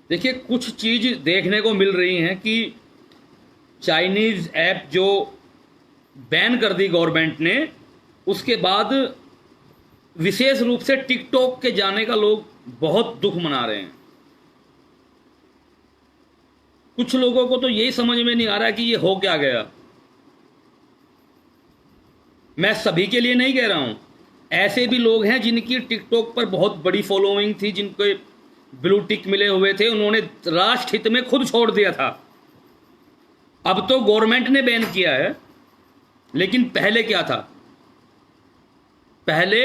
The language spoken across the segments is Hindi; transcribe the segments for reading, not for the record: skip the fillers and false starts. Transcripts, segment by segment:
देखिए, कुछ चीज़ देखने को मिल रही हैं कि चाइनीज़ ऐप जो बैन कर दी गवर्नमेंट ने, उसके बाद विशेष रूप से टिकटॉक के जाने का लोग बहुत दुख मना रहे हैं। कुछ लोगों को तो यही समझ में नहीं आ रहा कि ये हो क्या गया। मैं सभी के लिए नहीं कह रहा हूं, ऐसे भी लोग हैं जिनकी टिकटॉक पर बहुत बड़ी फॉलोइंग थी, जिनको ब्लू टिक मिले हुए थे, उन्होंने राष्ट्र हित में खुद छोड़ दिया था। अब तो गवर्नमेंट ने बैन किया है, लेकिन पहले क्या था? पहले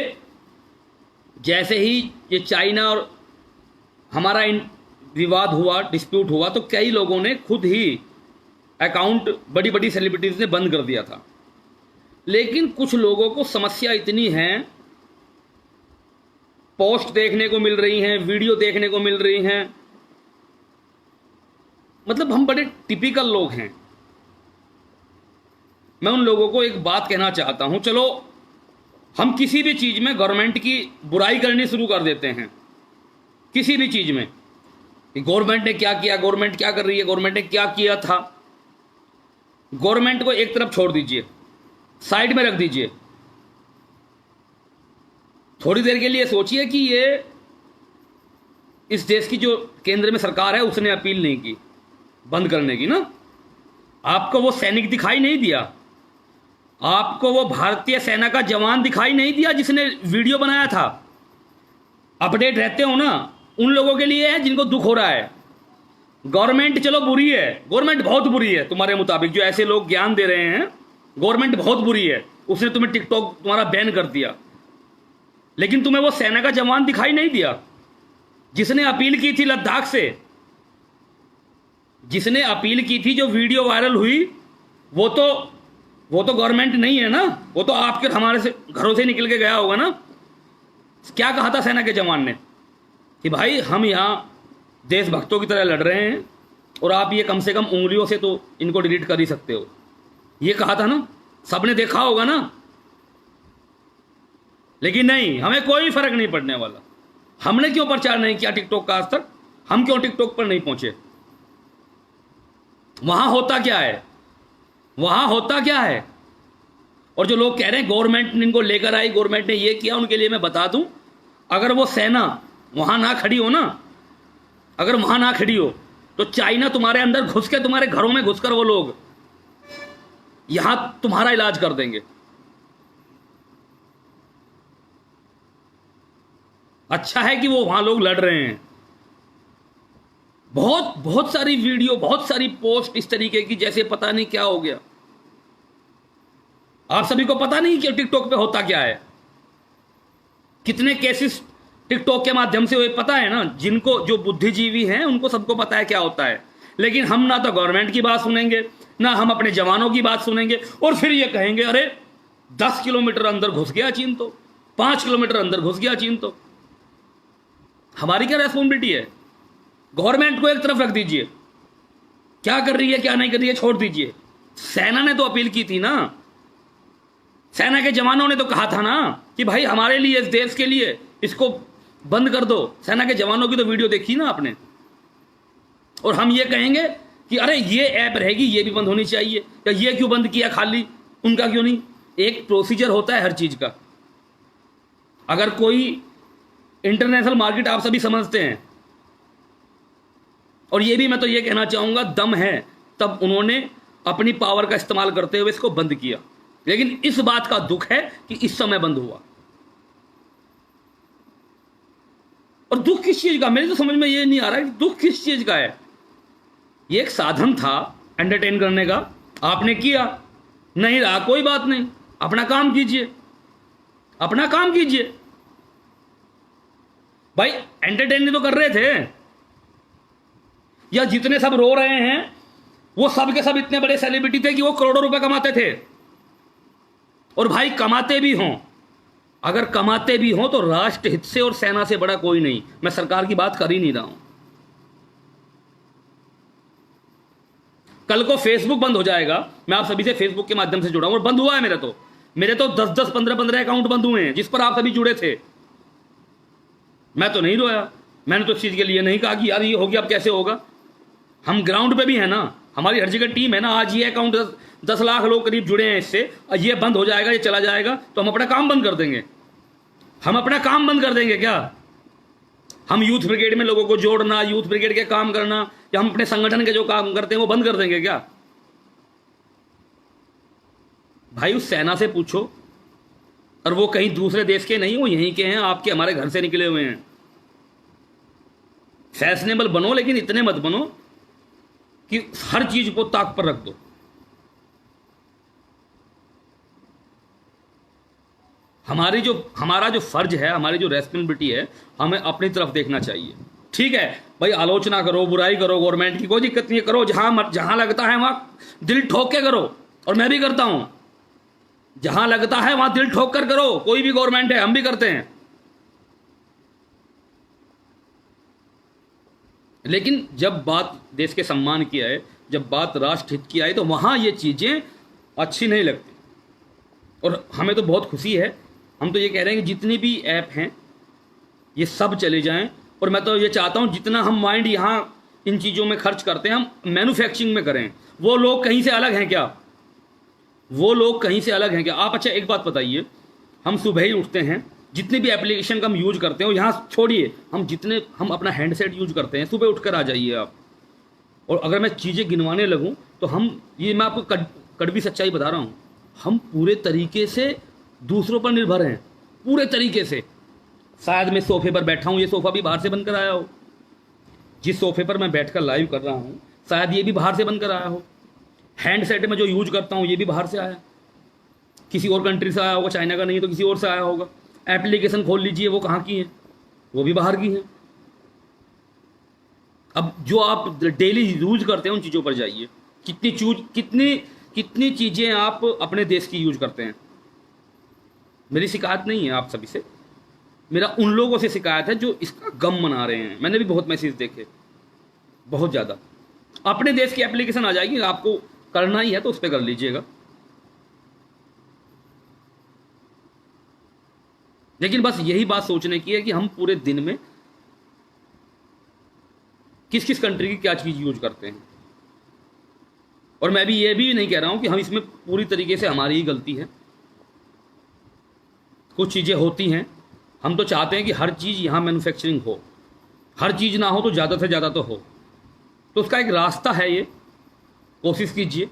जैसे ही ये चाइना और हमारा विवाद हुआ, डिस्प्यूट हुआ, तो कई लोगों ने खुद ही अकाउंट, बड़ी बड़ी सेलिब्रिटीज ने बंद कर दिया था। लेकिन कुछ लोगों को समस्या इतनी है, पोस्ट देखने को मिल रही हैं, वीडियो देखने को मिल रही हैं, मतलब हम बड़े टिपिकल लोग हैं। मैं उन लोगों को एक बात कहना चाहता हूं, चलो हम किसी भी चीज में गवर्नमेंट की बुराई करनी शुरू कर देते हैं, किसी भी चीज में, गवर्नमेंट ने क्या किया, गवर्नमेंट क्या कर रही है, गवर्नमेंट ने क्या किया था। गवर्नमेंट को एक तरफ छोड़ दीजिए, साइड में रख दीजिए। थोड़ी देर के लिए सोचिए कि ये इस देश की जो केंद्र में सरकार है, उसने अपील नहीं की बंद करने की ना। आपको वो सैनिक दिखाई नहीं दिया, आपको वो भारतीय सेना का जवान दिखाई नहीं दिया जिसने वीडियो बनाया था। अपडेट रहते हो ना, उन लोगों के लिए है जिनको दुख हो रहा है। गवर्नमेंट चलो बुरी है, गवर्नमेंट बहुत बुरी है तुम्हारे मुताबिक, जो ऐसे लोग ज्ञान दे रहे हैं, गवर्नमेंट बहुत बुरी है, उसने तुम्हें टिकटॉक तुम्हारा बैन कर दिया। लेकिन तुम्हें वो सेना का जवान दिखाई नहीं दिया जिसने अपील की थी लद्दाख से, जिसने अपील की थी, जो वीडियो वायरल हुई, वो तो गवर्नमेंट नहीं है ना, वो तो आपके हमारे से घरों से निकल के गया होगा ना। क्या कहा था सेना के जवान ने कि भाई हम यहां देशभक्तों की तरह लड़ रहे हैं और आप ये कम से कम उंगलियों से तो इनको डिलीट कर ही सकते हो, ये कहा था ना, सबने देखा होगा ना। लेकिन नहीं, हमें कोई फर्क नहीं पड़ने वाला। हमने क्यों प्रचार नहीं किया टिकटॉक का आज तक? हम क्यों टिकटॉक पर नहीं पहुंचे? वहां होता क्या है, वहां होता क्या है? और जो लोग कह रहे हैं गवर्नमेंट इनको लेकर आई, गवर्नमेंट ने ये किया, उनके लिए मैं बता दूं, अगर वो सेना वहां ना खड़ी हो ना, अगर वहां ना खड़ी हो, तो चाइना तुम्हारे अंदर घुस के, तुम्हारे घरों में घुसकर वो लोग यहां तुम्हारा इलाज कर देंगे। अच्छा है कि वो वहां लोग लड़ रहे हैं। बहुत सारी वीडियो, बहुत सारी पोस्ट इस तरीके की, जैसे पता नहीं क्या हो गया। आप सभी को पता नहीं कि टिकटॉक पे होता क्या है, कितने केसेस टिकटॉक के माध्यम से हुए, पता है ना। जिनको, जो बुद्धिजीवी हैं, उनको सबको पता है क्या होता है। लेकिन हम ना तो गवर्नमेंट की बात सुनेंगे, ना हम अपने जवानों की बात सुनेंगे, और फिर ये कहेंगे अरे 10 किलोमीटर अंदर घुस गया चीन, तो 5 किलोमीटर अंदर घुस गया चीन, तो हमारी क्या रेस्पॉन्सिबिलिटी है? गवर्नमेंट को एक तरफ रख दीजिए, क्या कर रही है क्या नहीं कर रही है छोड़ दीजिए। सेना ने तो अपील की थी ना, सेना के जवानों ने तो कहा था ना कि भाई हमारे लिए, इस देश के लिए इसको बंद कर दो। सेना के जवानों की तो वीडियो देखी ना आपने। और हम ये कहेंगे कि अरे ये ऐप रहेगी, ये भी बंद होनी चाहिए, या ये क्यों बंद किया खाली, उनका क्यों नहीं? एक प्रोसीजर होता है हर चीज का। अगर कोई इंटरनेशनल मार्केट, आप सभी समझते हैं, और ये भी मैं तो ये कहना चाहूंगा, दम है तब उन्होंने अपनी पावर का इस्तेमाल करते हुए इसको बंद किया। लेकिन इस बात का दुख है कि इस समय बंद हुआ। और दुख किस चीज का, मेरे तो समझ में ये नहीं आ रहा कि दुख किस चीज का है। ये एक साधन था एंटरटेन करने का, आपने किया, नहीं रहा कोई बात नहीं, अपना काम कीजिए, अपना काम कीजिए। भाई एंटरटेन तो कर रहे थे, या जितने सब रो रहे हैं वो सब के सब इतने बड़े सेलिब्रिटी थे कि वो करोड़ों रुपए कमाते थे। और भाई कमाते भी हों, अगर कमाते भी हों तो राष्ट्र हित से और सेना से बड़ा कोई नहीं। मैं सरकार की बात कर ही नहीं रहा हूं। कल को फेसबुक बंद हो जाएगा, मैं आप सभी से फेसबुक के माध्यम से जुड़ा हूं, और बंद हुआ है मेरे तो 10-10, 15-15 अकाउंट बंद हुए हैं जिस पर आप सभी जुड़े थे। मैं तो नहीं रोया, मैंने तो इस चीज़ के लिए नहीं कहा कि यार ये हो गया अब कैसे होगा। हम ग्राउंड पे भी है ना, हमारी हर जगह टीम है ना। आज ये अकाउंट 10 लाख लोग करीब जुड़े हैं इससे, और ये बंद हो जाएगा, ये चला जाएगा तो हम अपना काम बंद कर देंगे। हम अपना काम बंद कर देंगे क्या? हम यूथ ब्रिगेड में लोगों को जोड़ना, यूथ ब्रिगेड के काम करना, या हम अपने संगठन के जो काम करते हैं वो बंद कर देंगे क्या? भाई उस सेना से पूछो, और वो कहीं दूसरे देश के नहीं, वो यहीं के हैं, आपके हमारे घर से निकले हुए हैं। फैशनेबल बनो, लेकिन इतने मत बनो कि हर चीज को ताक पर रख दो। हमारा जो फर्ज है, हमारी जो रेस्पॉन्सिबिलिटी है, हमें अपनी तरफ देखना चाहिए। ठीक है भाई, आलोचना करो, बुराई करो गवर्नमेंट की, कोई दिक्कत नहीं है, करो। जहां लगता है वहां दिल ठोक के करो, और मैं भी करता हूं। जहां लगता है वहां दिल ठोक कर करो, कोई भी गवर्नमेंट है, हम भी करते हैं। लेकिन जब बात देश के सम्मान की आए, जब बात राष्ट्र हित की आई, तो वहां ये चीजें अच्छी नहीं लगती। और हमें तो बहुत खुशी है, हम तो ये कह रहे हैं कि जितनी भी ऐप हैं ये सब चले जाएं। और मैं तो ये चाहता हूं जितना हम माइंड यहाँ इन चीज़ों में खर्च करते हैं, हम मैन्युफैक्चरिंग में करें। वो लोग कहीं से अलग हैं क्या? वो लोग कहीं से अलग हैं क्या? आप अच्छा एक बात बताइए, हम सुबह ही उठते हैं, जितने भी एप्लीकेशन का हम यूज करते हैं, और यहाँ छोड़िए, हम अपना हैंडसेट यूज करते हैं, सुबह उठकर आ जाइए आप। और अगर मैं चीज़ें गिनवाने लगूँ तो मैं आपको कड़वी सच्चाई बता रहा हूँ, हम पूरे तरीके से दूसरों पर निर्भर हैं, पूरे तरीके से। शायद मैं सोफे पर बैठा हूँ, ये सोफा भी बाहर से बनकर आया हो। जिस सोफे पर मैं बैठकर लाइव कर रहा हूँ, शायद ये भी बाहर से बनकर आया हो। हैंडसेट में जो यूज करता हूँ, ये भी बाहर से आया, किसी और कंट्री से आया होगा, चाइना का नहीं है तो किसी और से आया होगा। एप्लीकेशन खोल लीजिए, वो कहाँ की है? वो भी बाहर की है। अब जो आप डेली यूज करते हैं उन चीज़ों पर जाइए, कितनी चीज़ें आप अपने देश की यूज करते हैं। मेरी शिकायत नहीं है आप सभी से, मेरा उन लोगों से शिकायत है जो इसका गम मना रहे हैं। मैंने भी बहुत मैसेज देखे, बहुत ज़्यादा। अपने देश की एप्लीकेशन आ जाएगी, आपको करना ही है तो उस पर कर लीजिएगा। लेकिन बस यही बात सोचने की है कि हम पूरे दिन में किस किस कंट्री की क्या चीज़ यूज करते हैं। और मैं भी ये भी नहीं कह रहा हूं कि हम इसमें पूरी तरीके से हमारी ही गलती है। कुछ चीज़ें होती हैं, हम तो चाहते हैं कि हर चीज़ यहाँ मैन्युफैक्चरिंग हो, हर चीज़ ना हो तो ज़्यादा से ज़्यादा तो हो। तो उसका एक रास्ता है, ये कोशिश कीजिए।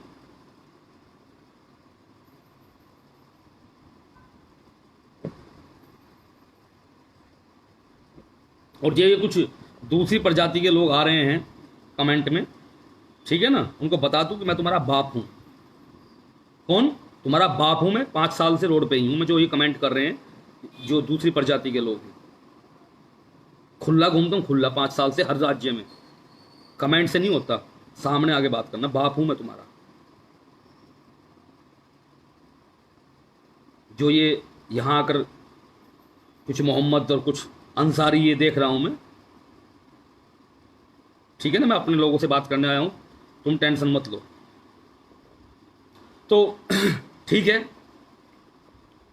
और ये कुछ दूसरी प्रजाति के लोग आ रहे हैं कमेंट में, ठीक है ना, उनको बता दूं कि मैं तुम्हारा बाप हूं। कौन? तुम्हारा बाप हूं मैं, 5 साल से रोड पे ही हूं मैं। जो ये कमेंट कर रहे हैं, जो दूसरी प्रजाति के लोग हैं, खुला घूमता हूं, खुला 5 साल से हर राज्य में। कमेंट से नहीं होता, सामने आगे बात करना। बाप हूं मैं तुम्हारा। जो ये यहाँ आकर कुछ मोहम्मद और कुछ अंसारी ये देख रहा हूं मैं, ठीक है ना, मैं अपने लोगों से बात करने आया हूं, तुम टेंशन मत लो। तो ठीक है,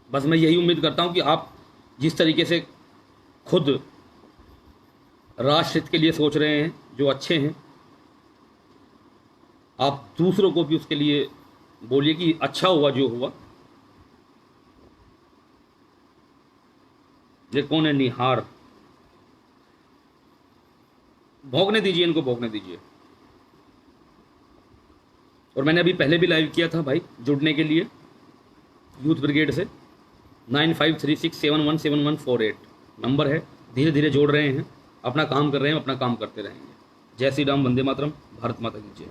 बस मैं यही उम्मीद करता हूं कि आप जिस तरीके से खुद राष्ट्र हित के लिए सोच रहे हैं, जो अच्छे हैं, आप दूसरों को भी उसके लिए बोलिए कि अच्छा हुआ जो हुआ। ये कौन है? निहार। भोगने दीजिए इनको, भोगने दीजिए। और मैंने अभी पहले भी लाइव किया था भाई, जुड़ने के लिए यूथ ब्रिगेड से 9536717148 नंबर है। धीरे धीरे जोड़ रहे हैं, अपना काम कर रहे हैं, अपना काम करते रहेंगे। जय श्री राम, वंदे मातरम, भारत माता की जय।